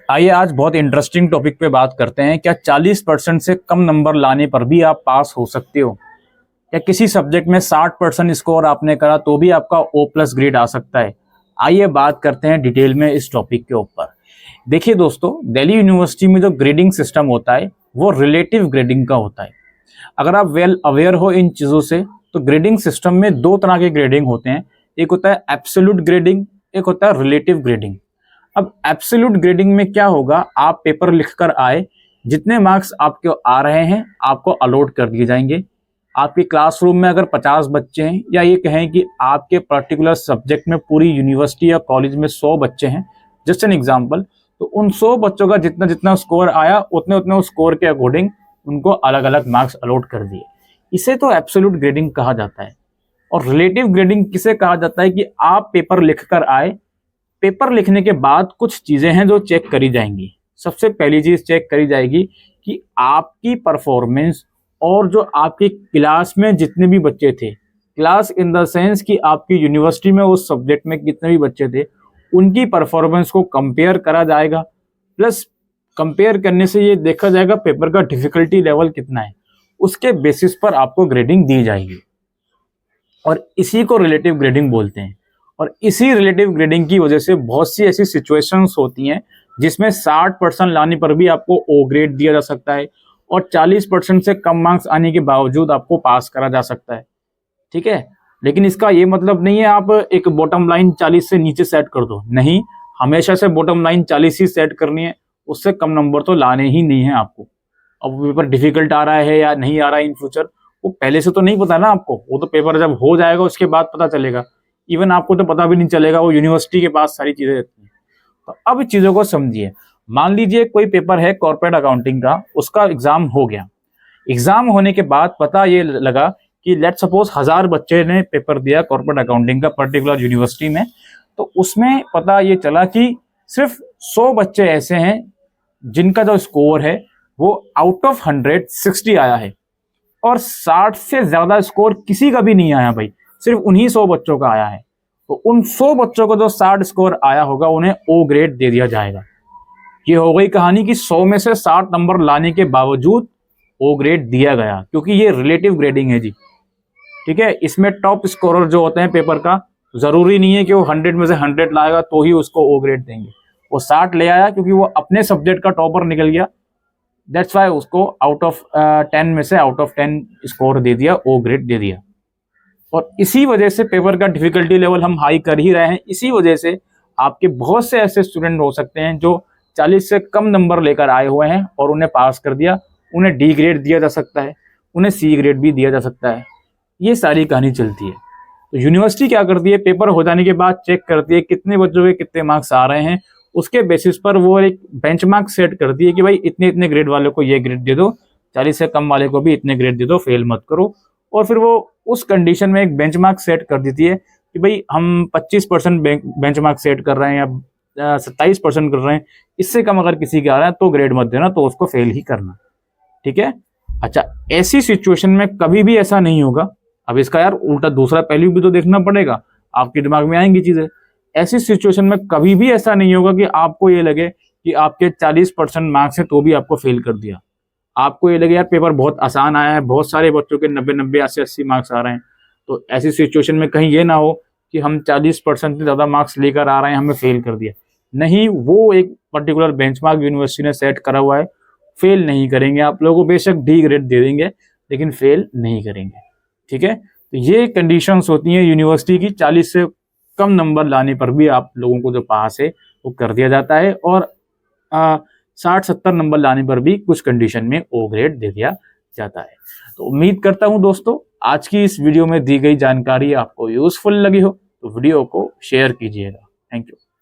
आइए आज बहुत इंटरेस्टिंग टॉपिक पे बात करते हैं। क्या 40% से कम नंबर लाने पर भी आप पास हो सकते हो? या किसी सब्जेक्ट में 60% स्कोर आपने करा तो भी आपका ओ प्लस ग्रेड आ सकता है? आइए बात करते हैं डिटेल में इस टॉपिक के ऊपर। देखिए दोस्तों, दिल्ली यूनिवर्सिटी में जो ग्रेडिंग सिस्टम होता है वो रिलेटिव ग्रेडिंग का होता है। अगर आप वेल अवेयर हो इन चीज़ों से तो ग्रेडिंग सिस्टम में दो तरह के ग्रेडिंग होते हैं। एक होता है एब्सोल्यूट ग्रेडिंग, एक होता है रिलेटिव ग्रेडिंग। अब एब्सोल्यूट ग्रेडिंग में क्या होगा, आप पेपर लिखकर आए, जितने मार्क्स आपके आ रहे हैं आपको अलॉट कर दिए जाएंगे। आपके क्लासरूम में अगर 50 बच्चे हैं या ये कहें कि आपके पर्टिकुलर सब्जेक्ट में पूरी यूनिवर्सिटी या कॉलेज में 100 बच्चे हैं, जस्ट एन एग्जांपल, तो उन 100 बच्चों का जितना जितना स्कोर आया उतने उतने उस स्कोर के अकॉर्डिंग उनको अलग अलग मार्क्स अलॉट कर दिए। इसे तो एब्सोल्यूट ग्रेडिंग कहा जाता है। और रिलेटिव ग्रेडिंग किसे कहा जाता है कि आप पेपर लिखकर आए, पेपर लिखने के बाद कुछ चीजें हैं जो चेक करी जाएंगी। सबसे पहली चीज चेक करी जाएगी कि आपकी परफॉर्मेंस और जो आपके क्लास में जितने भी बच्चे थे, क्लास इन द सेंस कि आपकी यूनिवर्सिटी में उस सब्जेक्ट में कितने भी बच्चे थे, उनकी परफॉर्मेंस को कंपेयर करा जाएगा। प्लस कंपेयर करने से ये देखा जाएगा पेपर का डिफिकल्टी लेवल कितना है, उसके बेसिस पर आपको ग्रेडिंग दी जाएगी। और इसी को रिलेटिव ग्रेडिंग बोलते हैं। और इसी रिलेटिव ग्रेडिंग की वजह से बहुत सी ऐसी सिचुएशंस होती हैं जिसमें 60% लाने पर भी आपको ओ ग्रेड दिया जा सकता है और 40% से कम मार्क्स आने के बावजूद आपको पास करा जा सकता है। ठीक है, लेकिन इसका ये मतलब नहीं है आप एक बॉटम लाइन 40 से नीचे सेट कर दो। नहीं, हमेशा से बॉटम लाइन 40 ही सेट करनी है, उससे कम नंबर तो लाने ही नहीं है आपको। अब पेपर डिफिकल्ट आ रहा है या नहीं आ रहा है इन फ्यूचर, वो पहले से तो नहीं पता ना आपको। वो तो पेपर जब हो जाएगा उसके बाद पता चलेगा। इवन आपको तो पता भी नहीं चलेगा, वो यूनिवर्सिटी के पास सारी चीजें रहती हैं। तो अब चीजों को समझिए। मान लीजिए कोई पेपर है कॉर्पोरेट अकाउंटिंग का, उसका एग्जाम हो गया। एग्जाम होने के बाद पता ये लगा कि लेट सपोज 1000 बच्चे ने पेपर दिया कॉर्पोरेट अकाउंटिंग का पर्टिकुलर यूनिवर्सिटी में, तो उसमें पता ये चला कि सिर्फ 100 बच्चे ऐसे हैं जिनका जो स्कोर है वो आउट ऑफ 100 60 आया है। और 60 से ज्यादा स्कोर किसी का भी नहीं आया भाई, सिर्फ उन्हीं 100 बच्चों का आया है। तो उन 100 बच्चों को जो 60 स्कोर आया होगा उन्हें ओ ग्रेड दे दिया जाएगा। ये हो गई कहानी कि 100 में से 60 नंबर लाने के बावजूद ओ ग्रेड दिया गया, क्योंकि ये रिलेटिव ग्रेडिंग है जी। ठीक है, इसमें टॉप स्कोरर जो होते हैं पेपर का, जरूरी नहीं है कि वो 100 में से 100 लाएगा तो ही उसको ओ ग्रेड देंगे। वो 60 ले आया क्योंकि वो अपने सब्जेक्ट का टॉपर निकल गया, दैट्स वाई उसको आउट ऑफ 10 में से आउट ऑफ 10 स्कोर दे दिया, ओ ग्रेड दे दिया। और इसी वजह से पेपर का डिफिकल्टी लेवल हम हाई कर ही रहे हैं। इसी वजह से आपके बहुत से ऐसे स्टूडेंट हो सकते हैं जो 40 से कम नंबर लेकर आए हुए हैं और उन्हें पास कर दिया, उन्हें डी ग्रेड दिया जा सकता है, उन्हें सी ग्रेड भी दिया जा सकता है। ये सारी कहानी चलती है। तो यूनिवर्सिटी क्या करती है, पेपर हो जाने के बाद चेक करती है कितने बच्चों के कितने मार्क्स आ रहे हैं, उसके बेसिस पर वो एक बेंचमार्क सेट करती है कि भाई इतने इतने ग्रेड वाले को ये ग्रेड दे दो, 40 से कम वाले को भी इतने ग्रेड दे दो, फेल मत करो। और फिर वो उस कंडीशन में एक बेंचमार्क सेट कर देती है कि भाई हम 25% बेंचमार्क सेट कर रहे हैं या 27% कर रहे हैं, इससे कम अगर किसी का आ रहा है तो ग्रेड मत देना, तो उसको फेल ही करना। ठीक है, अच्छा, ऐसी सिचुएशन में कभी भी ऐसा नहीं होगा। अब इसका यार उल्टा दूसरा पहलू भी तो देखना पड़ेगा, आपके दिमाग में आएंगी चीजें। ऐसी सिचुएशन में कभी भी ऐसा नहीं होगा कि आपको ये लगे कि आपके 40% मार्क्स है तो भी आपको फेल कर दिया। आपको ये लगे यार पेपर बहुत आसान आया है, बहुत सारे बच्चों के 90-90 80-80 मार्क्स आ रहे हैं, तो ऐसी सिचुएशन में कहीं ये ना हो कि हम 40% से ज्यादा मार्क्स लेकर आ रहे हैं, हमें फेल कर दिया। नहीं, वो एक पर्टिकुलर बेंचमार्क यूनिवर्सिटी ने सेट करा हुआ है, फेल नहीं करेंगे आप लोगों को। बेशक डी ग्रेड दे देंगे लेकिन फेल नहीं करेंगे। ठीक है, तो ये कंडीशंस होती हैं यूनिवर्सिटी की। 40 से कम नंबर लाने पर भी आप लोगों को जो पास है वो कर दिया जाता है, और 60-70 नंबर लाने पर भी कुछ कंडीशन में ओ ग्रेड दे दिया जाता है। तो उम्मीद करता हूं दोस्तों आज की इस वीडियो में दी गई जानकारी आपको यूजफुल लगी हो, तो वीडियो को शेयर कीजिएगा। Thank you.